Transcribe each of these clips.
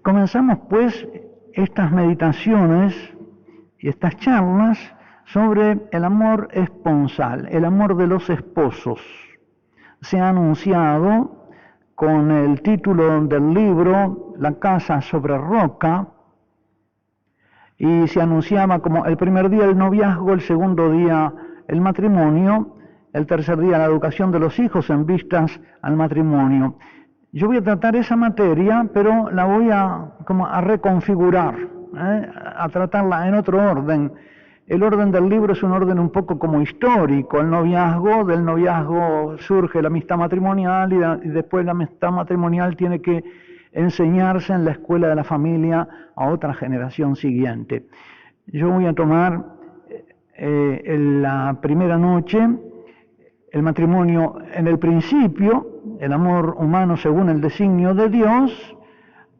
Comenzamos pues estas meditaciones y estas charlas sobre el amor esponsal, el amor de los esposos. Se ha anunciado con el título del libro La casa sobre roca, y se anunciaba como el primer día el noviazgo, el segundo día el matrimonio, el tercer día la educación de los hijos en vistas al matrimonio. Yo voy a tratar esa materia, pero la voy a reconfigurar, a tratarla en otro orden. El orden del libro es un orden un poco como histórico. El noviazgo, del noviazgo surge la amistad matrimonial y después la amistad matrimonial tiene que enseñarse en la escuela de la familia a otra generación siguiente. Yo voy a tomar la primera noche, el matrimonio en el principio, el amor humano según el designio de Dios,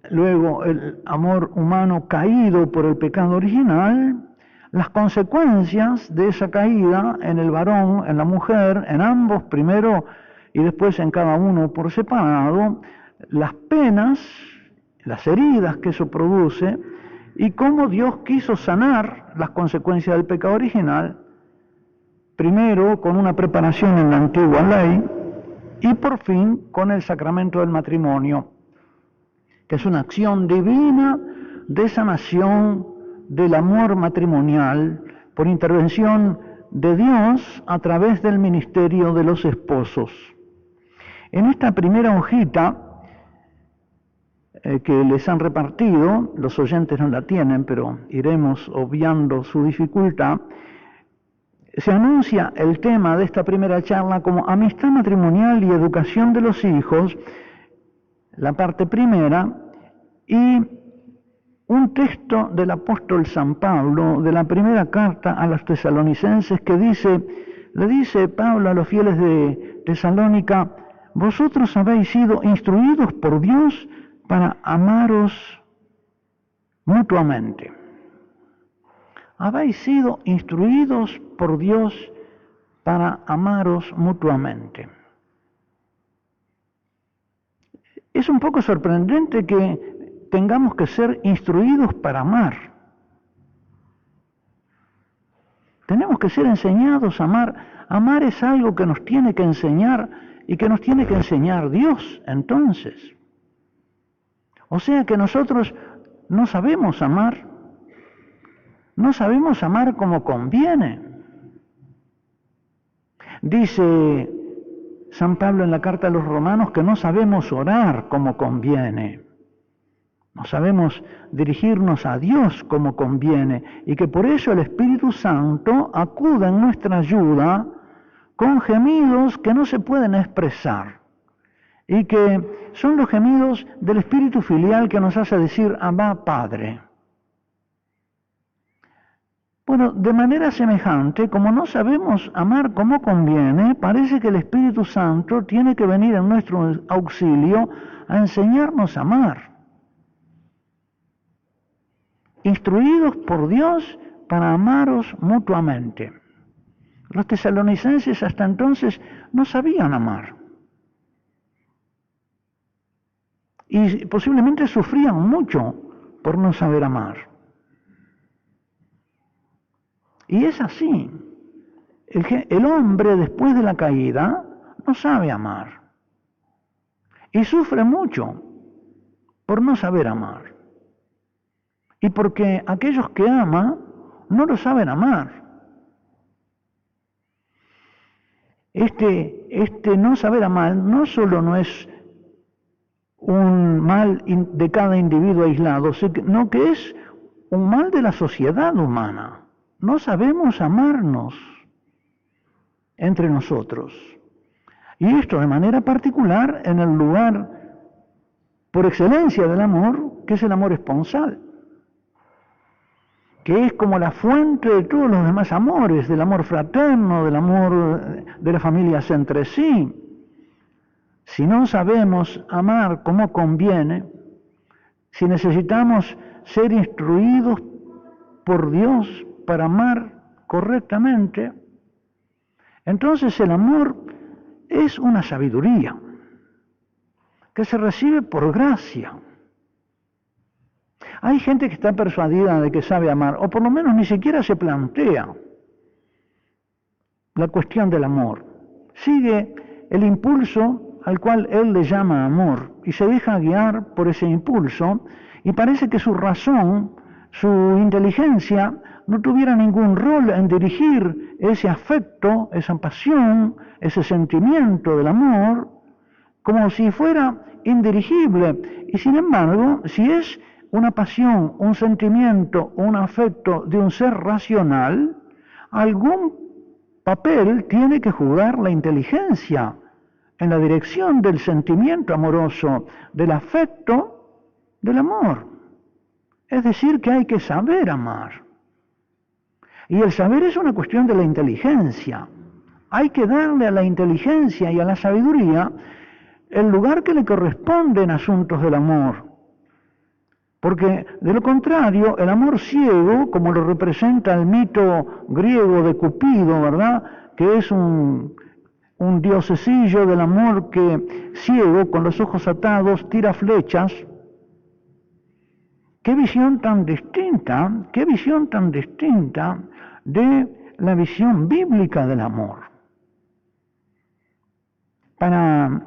luego el amor humano caído por el pecado original, las consecuencias de esa caída en el varón, en la mujer, en ambos primero y después en cada uno por separado, las penas, las heridas que eso produce y cómo Dios quiso sanar las consecuencias del pecado original, primero con una preparación en la antigua ley y por fin con el sacramento del matrimonio, que es una acción divina de sanación del amor matrimonial por intervención de Dios a través del ministerio de los esposos. En esta primera hojita que les han repartido, los oyentes no la tienen, pero iremos obviando su dificultad, se anuncia el tema de esta primera charla como amistad matrimonial y educación de los hijos, la parte primera, y un texto del apóstol San Pablo, de la primera carta a los tesalonicenses, que le dice Pablo a los fieles de Tesalónica: vosotros habéis sido instruidos por Dios para amaros mutuamente. Habéis sido instruidos por Dios para amaros mutuamente. Es un poco sorprendente que tengamos que ser instruidos para amar. Tenemos que ser enseñados a amar. Amar es algo que nos tiene que enseñar y que nos tiene que enseñar Dios, entonces. O sea que nosotros no sabemos amar. No sabemos amar como conviene. Dice San Pablo en la carta a los romanos que no sabemos orar como conviene. No sabemos dirigirnos a Dios como conviene y que por eso el Espíritu Santo acude en nuestra ayuda con gemidos que no se pueden expresar y que son los gemidos del Espíritu filial que nos hace decir Abba, Padre. Bueno, de manera semejante, como no sabemos amar como conviene, parece que el Espíritu Santo tiene que venir en nuestro auxilio a enseñarnos a amar. Instruidos por Dios para amaros mutuamente. Los tesalonicenses hasta entonces no sabían amar. Y posiblemente sufrían mucho por no saber amar. Y es así. El hombre después de la caída no sabe amar. Y sufre mucho por no saber amar. Y porque aquellos que ama no lo saben amar. Este no saber amar no solo no es un mal de cada individuo aislado, sino que es un mal de la sociedad humana. No sabemos amarnos entre nosotros. Y esto de manera particular en el lugar por excelencia del amor, que es el amor esponsal, que es como la fuente de todos los demás amores, del amor fraterno, del amor de las familias entre sí. Si no sabemos amar como conviene, si necesitamos ser instruidos por Dios para amar correctamente, entonces el amor es una sabiduría que se recibe por gracia. Hay gente que está persuadida de que sabe amar, o por lo menos ni siquiera se plantea la cuestión del amor. Sigue el impulso al cual él le llama amor y se deja guiar por ese impulso y parece que su razón, su inteligencia, no tuviera ningún rol en dirigir ese afecto, esa pasión, ese sentimiento del amor, como si fuera indirigible. Y sin embargo, si es una pasión, un sentimiento, un afecto de un ser racional, algún papel tiene que jugar la inteligencia en la dirección del sentimiento amoroso, del afecto, del amor. Es decir, que hay que saber amar. Y el saber es una cuestión de la inteligencia. Hay que darle a la inteligencia y a la sabiduría el lugar que le corresponde en asuntos del amor. Porque de lo contrario, el amor ciego, como lo representa el mito griego de Cupido, ¿verdad?, que es un diosecillo del amor que ciego, con los ojos atados, tira flechas. Qué visión tan distinta de la visión bíblica del amor. Para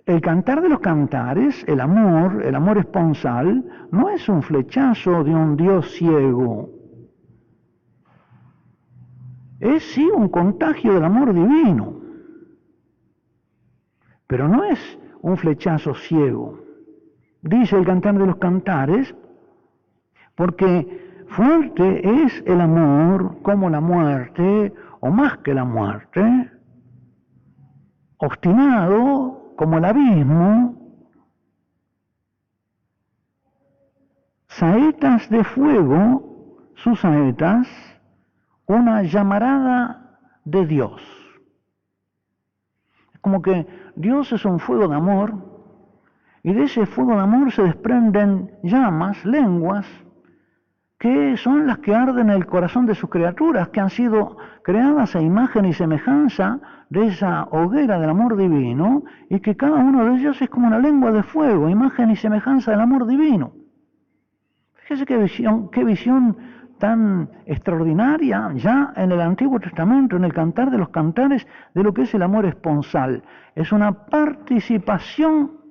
el Cantar de los Cantares, el amor esponsal, no es un flechazo de un Dios ciego. Es sí un contagio del amor divino, pero no es un flechazo ciego. Dice el Cantar de los Cantares, porque fuerte es el amor como la muerte, o más que la muerte, obstinado como el abismo, saetas de fuego, sus saetas, una llamarada de Dios. Es como que Dios es un fuego de amor, y de ese fuego de amor se desprenden llamas, lenguas, que son las que arden en el corazón de sus criaturas, que han sido creadas a imagen y semejanza de esa hoguera del amor divino, y que cada uno de ellos es como una lengua de fuego, imagen y semejanza del amor divino. Fíjese qué visión tan extraordinaria ya en el Antiguo Testamento, en el Cantar de los Cantares, de lo que es el amor esponsal. Es una participación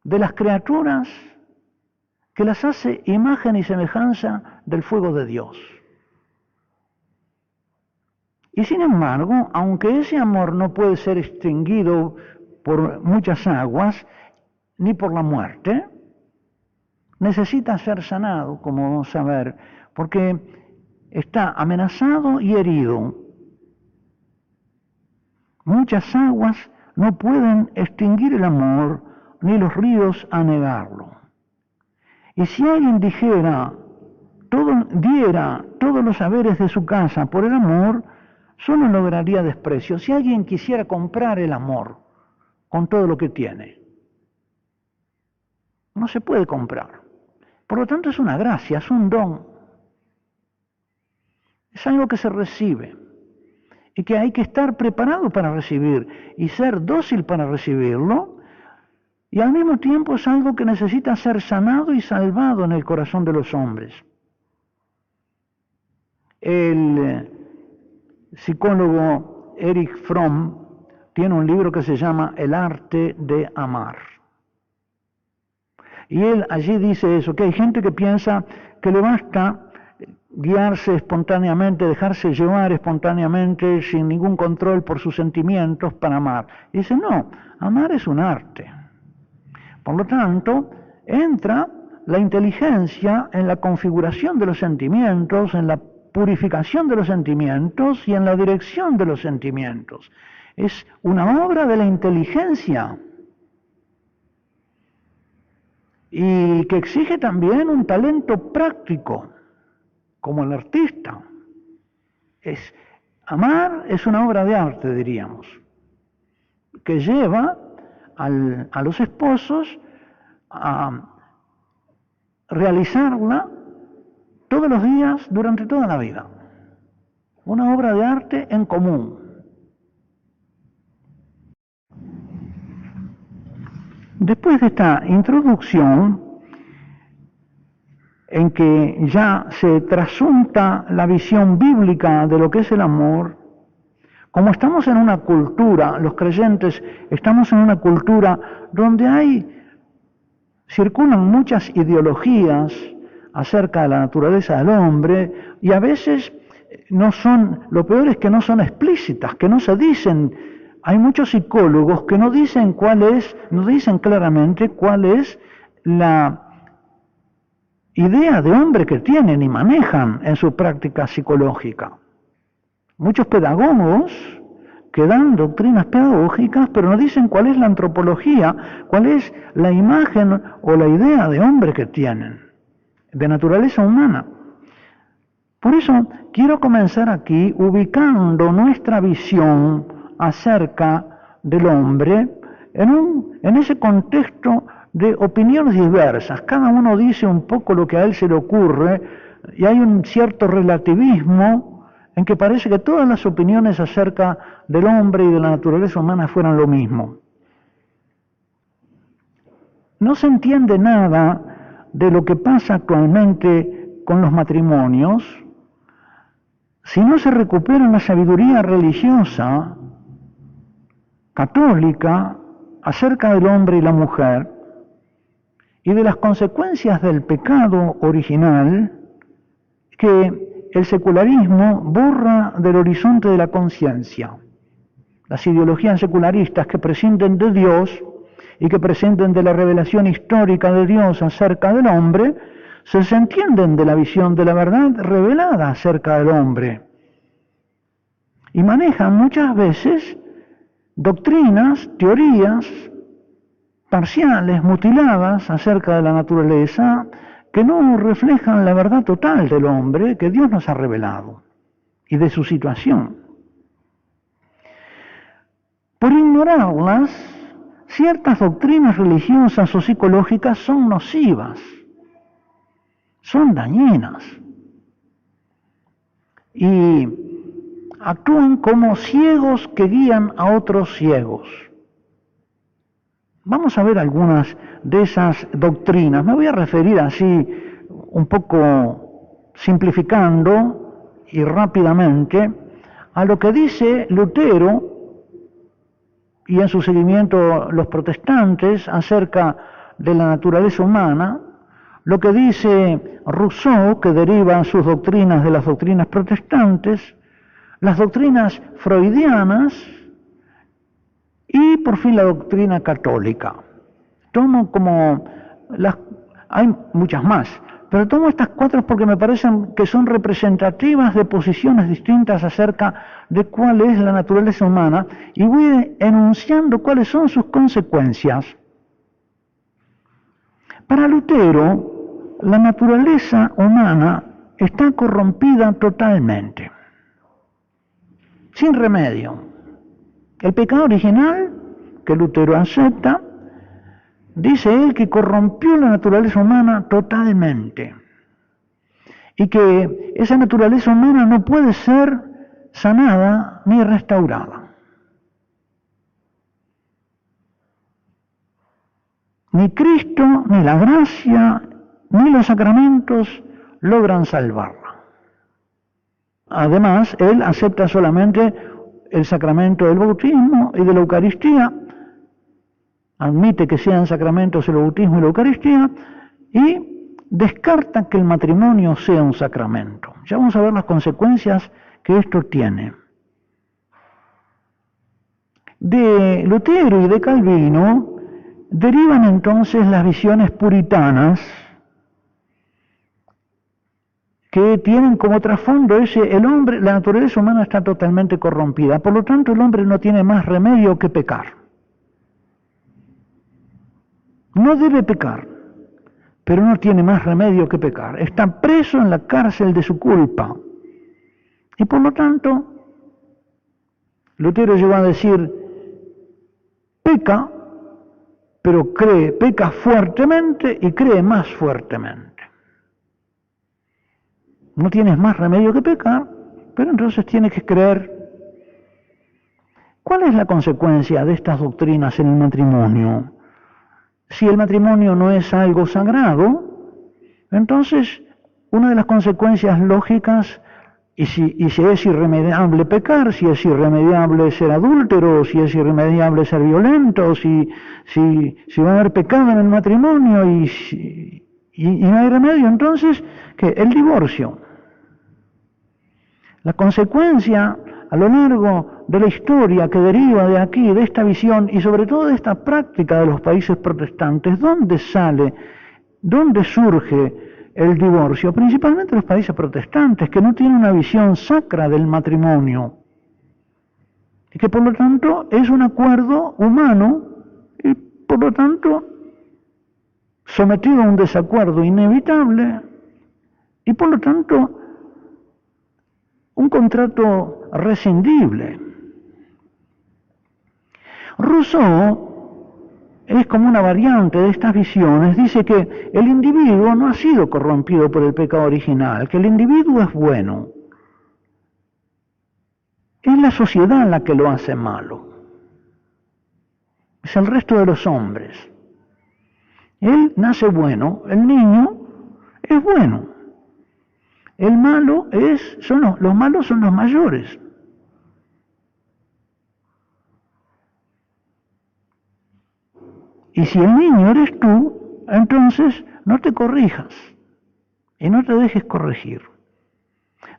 de las criaturas que las hace imagen y semejanza del fuego de Dios. Y sin embargo, aunque ese amor no puede ser extinguido por muchas aguas, ni por la muerte, necesita ser sanado, como vamos a ver, porque está amenazado y herido. Muchas aguas no pueden extinguir el amor, ni los ríos anegarlo. Y si alguien diera todos los haberes de su casa por el amor, solo lograría desprecio. Si alguien quisiera comprar el amor con todo lo que tiene, no se puede comprar. Por lo tanto, es una gracia, es un don. Es algo que se recibe y que hay que estar preparado para recibir y ser dócil para recibirlo. Y al mismo tiempo es algo que necesita ser sanado y salvado en el corazón de los hombres. El psicólogo Erich Fromm tiene un libro que se llama El arte de amar. Y él allí dice eso, que hay gente que piensa que le basta guiarse espontáneamente, dejarse llevar espontáneamente, sin ningún control por sus sentimientos para amar. Y dice, no, amar es un arte. Por lo tanto, entra la inteligencia en la configuración de los sentimientos, en la purificación de los sentimientos y en la dirección de los sentimientos. Es una obra de la inteligencia y que exige también un talento práctico, como el artista. Amar es una obra de arte, diríamos, que lleva a los esposos a realizarla todos los días durante toda la vida. Una obra de arte en común. Después de esta introducción, en que ya se trasunta la visión bíblica de lo que es el amor, como estamos en una cultura, los creyentes estamos en una cultura donde circulan muchas ideologías acerca de la naturaleza del hombre, y a veces lo peor es que no son explícitas, que no se dicen. Hay muchos psicólogos que no dicen claramente cuál es la idea de hombre que tienen y manejan en su práctica psicológica. Muchos pedagogos que dan doctrinas pedagógicas, pero no dicen cuál es la antropología, cuál es la imagen o la idea de hombre que tienen, de naturaleza humana. Por eso quiero comenzar aquí ubicando nuestra visión acerca del hombre en ese contexto de opiniones diversas. Cada uno dice un poco lo que a él se le ocurre y hay un cierto relativismo en que parece que todas las opiniones acerca del hombre y de la naturaleza humana fueran lo mismo. No se entiende nada de lo que pasa actualmente con los matrimonios si no se recupera la sabiduría religiosa católica acerca del hombre y la mujer y de las consecuencias del pecado original que el secularismo borra del horizonte de la conciencia. Las ideologías secularistas que prescinden de Dios y que prescinden de la revelación histórica de Dios acerca del hombre, se desentienden de la visión de la verdad revelada acerca del hombre y manejan muchas veces doctrinas, teorías parciales, mutiladas acerca de la naturaleza, que no reflejan la verdad total del hombre que Dios nos ha revelado y de su situación. Por ignorarlas, ciertas doctrinas religiosas o psicológicas son nocivas, son dañinas y actúan como ciegos que guían a otros ciegos. Vamos a ver algunas de esas doctrinas. Me voy a referir así, un poco simplificando y rápidamente, a lo que dice Lutero y en su seguimiento los protestantes acerca de la naturaleza humana, lo que dice Rousseau, que deriva sus doctrinas de las doctrinas protestantes, las doctrinas freudianas y por fin la doctrina católica. Hay muchas más, pero tomo estas cuatro porque me parecen que son representativas de posiciones distintas acerca de cuál es la naturaleza humana y voy enunciando cuáles son sus consecuencias. Para Lutero, la naturaleza humana está corrompida totalmente, sin remedio. El pecado original, que Lutero acepta, dice él que corrompió la naturaleza humana totalmente y que esa naturaleza humana no puede ser sanada ni restaurada. Ni Cristo, ni la gracia, ni los sacramentos logran salvarla. Además, él acepta solamente el sacramento del bautismo y de la Eucaristía, admite que sean sacramentos el bautismo y la Eucaristía, y descarta que el matrimonio sea un sacramento. Ya vamos a ver las consecuencias que esto tiene. De Lutero y de Calvino derivan entonces las visiones puritanas que tienen como trasfondo la naturaleza humana está totalmente corrompida, por lo tanto el hombre no tiene más remedio que pecar. No debe pecar, pero no tiene más remedio que pecar. Está preso en la cárcel de su culpa. Y por lo tanto, Lutero llegó a decir, peca, pero peca fuertemente y cree más fuertemente. No tienes más remedio que pecar, pero entonces tienes que creer. ¿Cuál es la consecuencia de estas doctrinas en el matrimonio? Si el matrimonio no es algo sagrado, Entonces, una de las consecuencias lógicas, y si es irremediable pecar, si es irremediable ser adúltero, si es irremediable ser violento, si va a haber pecado en el matrimonio y no hay remedio, entonces, ¿qué? El divorcio. La consecuencia a lo largo de la historia que deriva de aquí, de esta visión y sobre todo de esta práctica de los países protestantes, ¿dónde surge el divorcio? Principalmente los países protestantes, que no tienen una visión sacra del matrimonio, y que por lo tanto es un acuerdo humano y por lo tanto sometido a un desacuerdo inevitable y por lo tanto un contrato rescindible. Rousseau es como una variante de estas visiones, dice que el individuo no ha sido corrompido por el pecado original, que el individuo es bueno. Es la sociedad la que lo hace malo. Es el resto de los hombres. Él nace bueno, el niño es bueno. El malo los malos son los mayores. Y si el niño eres tú, entonces no te corrijas y no te dejes corregir.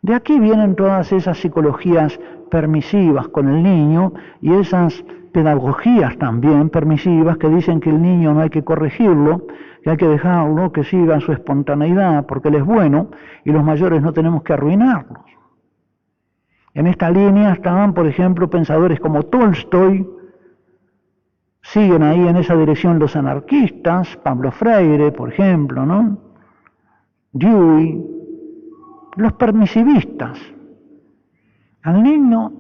De aquí vienen todas esas psicologías permisivas con el niño y esas pedagogías también permisivas que dicen que el niño no hay que corregirlo, que hay que dejarlo que siga su espontaneidad porque él es bueno y los mayores no tenemos que arruinarlos. En esta línea estaban, por ejemplo, pensadores como Tolstoy, siguen ahí en esa dirección los anarquistas, Pablo Freire, por ejemplo, ¿no? Dewey, los permisivistas. Al niño,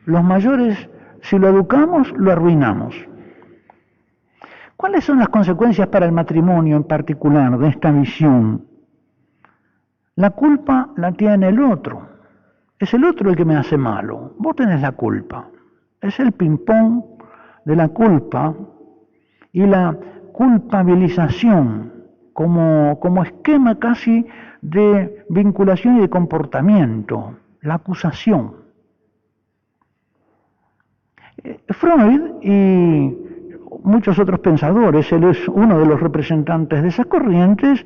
los mayores, si lo educamos, lo arruinamos. ¿Cuáles son las consecuencias para el matrimonio en particular de esta visión? La culpa la tiene el otro. Es el otro el que me hace malo. Vos tenés la culpa. Es el ping-pong de la culpa y la culpabilización como esquema casi de vinculación y de comportamiento, la acusación. Freud y muchos otros pensadores, él es uno de los representantes de esas corrientes,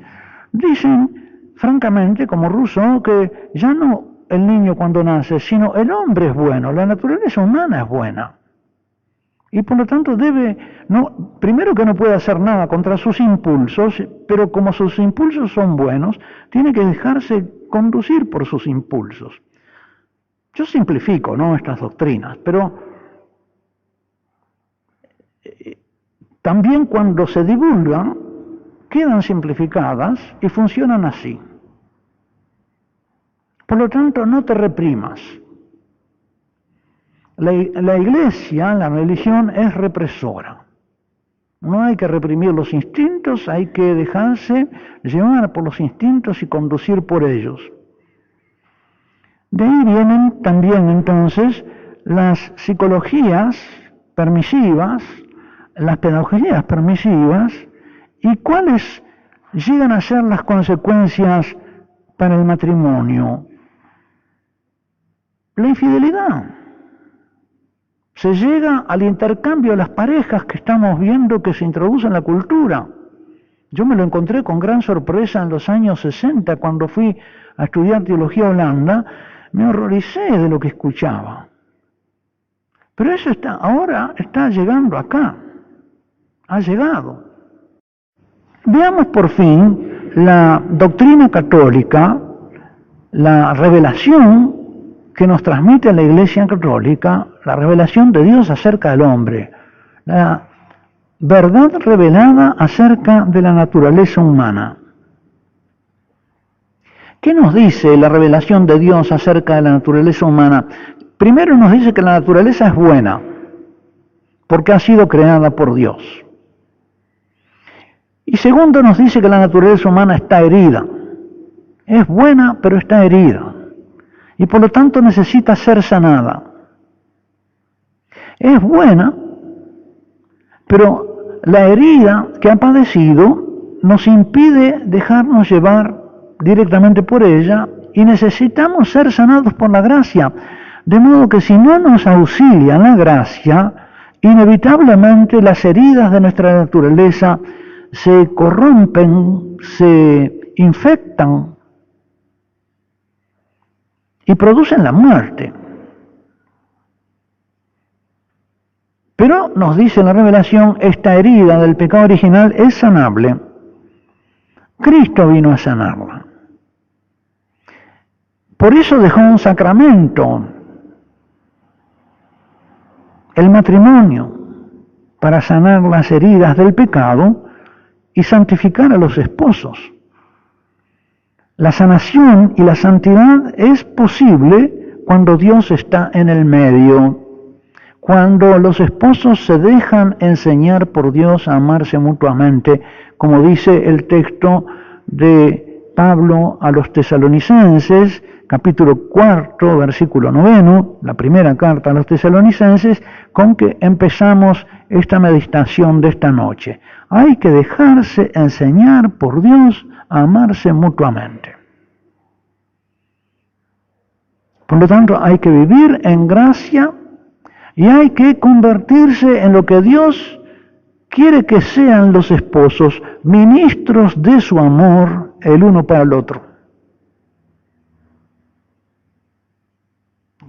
dicen francamente, como Rousseau, que ya no el niño cuando nace, sino el hombre es bueno, la naturaleza humana es buena. Y por lo tanto primero que no puede hacer nada contra sus impulsos, pero como sus impulsos son buenos, tiene que dejarse conducir por sus impulsos. Yo simplifico, ¿no?, estas doctrinas, pero también cuando se divulgan, quedan simplificadas y funcionan así. Por lo tanto, no te reprimas. La iglesia, la religión, es represora. No hay que reprimir los instintos, hay que dejarse llevar por los instintos y conducir por ellos. De ahí vienen también entonces las psicologías permisivas, las pedagogías permisivas, y cuáles llegan a ser las consecuencias para el matrimonio. La infidelidad. Se llega al intercambio de las parejas que estamos viendo que se introduce en la cultura. Yo me lo encontré con gran sorpresa en los años 60 cuando fui a estudiar teología a Holanda, me horroricé de lo que escuchaba. Pero eso ahora está llegando acá, ha llegado. Veamos por fin la doctrina católica, la revelación que nos transmite la Iglesia Católica, la revelación de Dios acerca del hombre, la verdad revelada acerca de la naturaleza humana. ¿Qué nos dice la revelación de Dios acerca de la naturaleza humana? Primero nos dice que la naturaleza es buena, porque ha sido creada por Dios. Y segundo nos dice que la naturaleza humana está herida. Es buena, pero está herida. Y por lo tanto necesita ser sanada. Es buena, pero la herida que ha padecido nos impide dejarnos llevar directamente por ella y necesitamos ser sanados por la gracia. De modo que si no nos auxilia la gracia, inevitablemente las heridas de nuestra naturaleza se corrompen, se infectan y producen la muerte. Pero nos dice la revelación, esta herida del pecado original es sanable. Cristo vino a sanarla. Por eso dejó un sacramento, el matrimonio, para sanar las heridas del pecado y santificar a los esposos. La sanación y la santidad es posible cuando Dios está en el medio, cuando los esposos se dejan enseñar por Dios a amarse mutuamente, como dice el texto de Pablo a los Tesalonicenses, capítulo 4, versículo 9, la primera carta a los Tesalonicenses, con que empezamos esta meditación de esta noche. Hay que dejarse enseñar por Dios a amarse mutuamente. Por lo tanto, hay que vivir en gracia y hay que convertirse en lo que Dios quiere que sean los esposos, ministros de su amor el uno para el otro.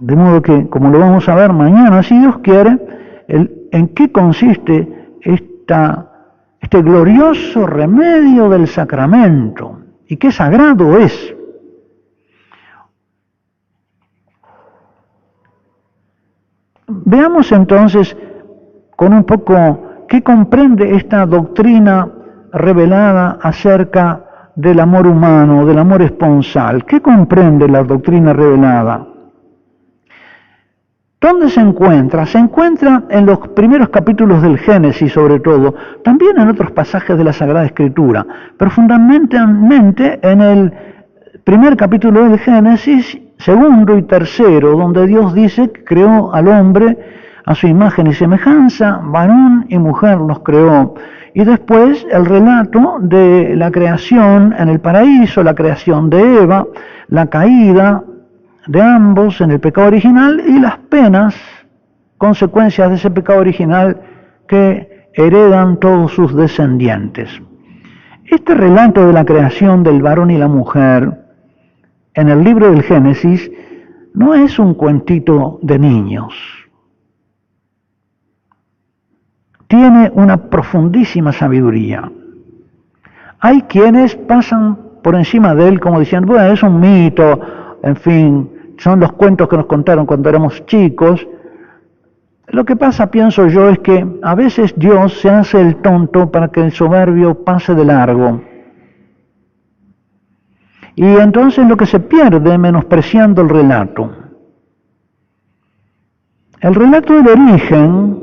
De modo que, como lo vamos a ver mañana, si Dios quiere, en qué consiste este glorioso remedio del sacramento y qué sagrado es. Veamos entonces con un poco qué comprende esta doctrina revelada acerca del amor humano, del amor esponsal. ¿Qué comprende la doctrina revelada? ¿Dónde se encuentra? Se encuentra en los primeros capítulos del Génesis, sobre todo, también en otros pasajes de la Sagrada Escritura, pero fundamentalmente en el primer capítulo del Génesis, segundo y tercero, donde Dios dice que creó al hombre a su imagen y semejanza, varón y mujer los creó. Y después el relato de la creación en el paraíso, la creación de Eva, la caída de ambos en el pecado original y las penas, consecuencias de ese pecado original que heredan todos sus descendientes. Este relato de la creación del varón y la mujer en el libro del Génesis no es un cuentito de niños. Tiene una profundísima sabiduría. Hay quienes pasan por encima de él como diciendo, bueno, es un mito, en fin, son los cuentos que nos contaron cuando éramos chicos. Lo que pasa, pienso yo, es que a veces Dios se hace el tonto para que el soberbio pase de largo. Y entonces lo que se pierde menospreciando el relato. El relato del origen,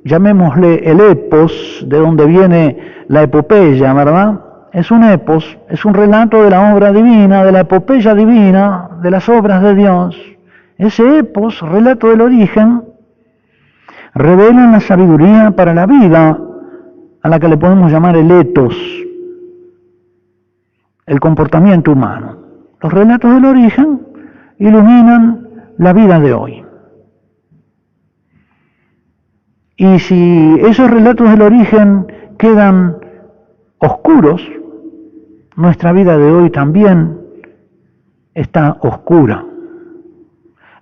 llamémosle el epos, de donde viene la epopeya, ¿verdad? Es un epos, es un relato de la obra divina, de la epopeya divina, de las obras de Dios. Ese epos, relato del origen, revela la sabiduría para la vida, a la que le podemos llamar el etos, el comportamiento humano. Los relatos del origen iluminan la vida de hoy. Y si esos relatos del origen quedan oscuros, nuestra vida de hoy también está oscura.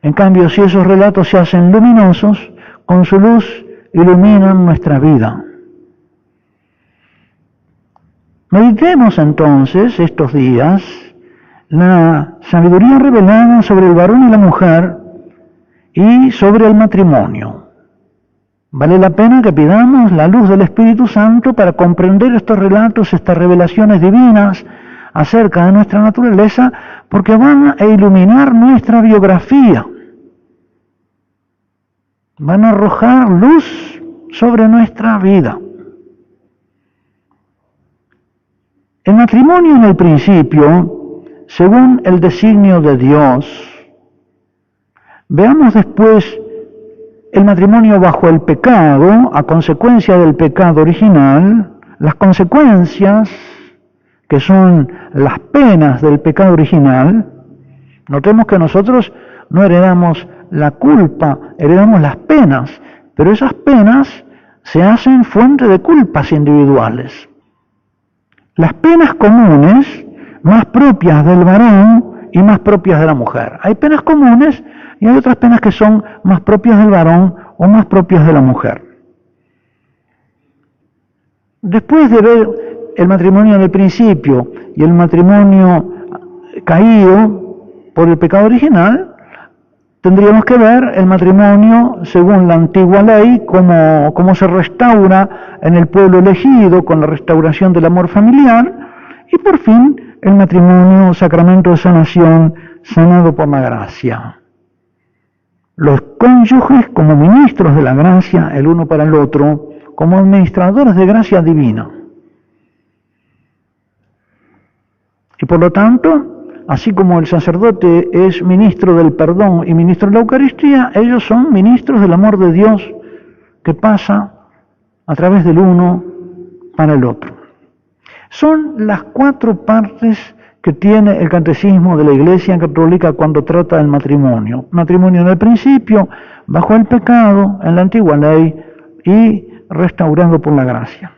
En cambio, si esos relatos se hacen luminosos, con su luz iluminan nuestra vida. Meditemos entonces estos días la sabiduría revelada sobre el varón y la mujer y sobre el matrimonio. Vale la pena que pidamos la luz del Espíritu Santo para comprender estos relatos, estas revelaciones divinas acerca de nuestra naturaleza, porque van a iluminar nuestra biografía. Van a arrojar luz sobre nuestra vida. El matrimonio en el principio, según el designio de Dios. Veamos después el matrimonio bajo el pecado, a consecuencia del pecado original, las consecuencias, que son las penas del pecado original. Notemos que nosotros no heredamos la culpa, heredamos las penas, pero esas penas se hacen fuente de culpas individuales. Las penas comunes, más propias del varón y más propias de la mujer. Hay penas comunes y hay otras penas que son más propias del varón o más propias de la mujer. Después de ver el matrimonio en el principio y el matrimonio caído por el pecado original, tendríamos que ver el matrimonio según la antigua ley, cómo se restaura en el pueblo elegido con la restauración del amor familiar, y por fin el matrimonio, sacramento de sanación, sanado por la gracia. Los cónyuges como ministros de la gracia, el uno para el otro, como administradores de gracia divina. Y por lo tanto, así como el sacerdote es ministro del perdón y ministro de la Eucaristía, ellos son ministros del amor de Dios que pasa a través del uno para el otro. Son las 4 partes que tiene el catecismo de la Iglesia Católica cuando trata del matrimonio. Matrimonio en el principio, bajo el pecado, en la antigua ley y restaurado por la gracia.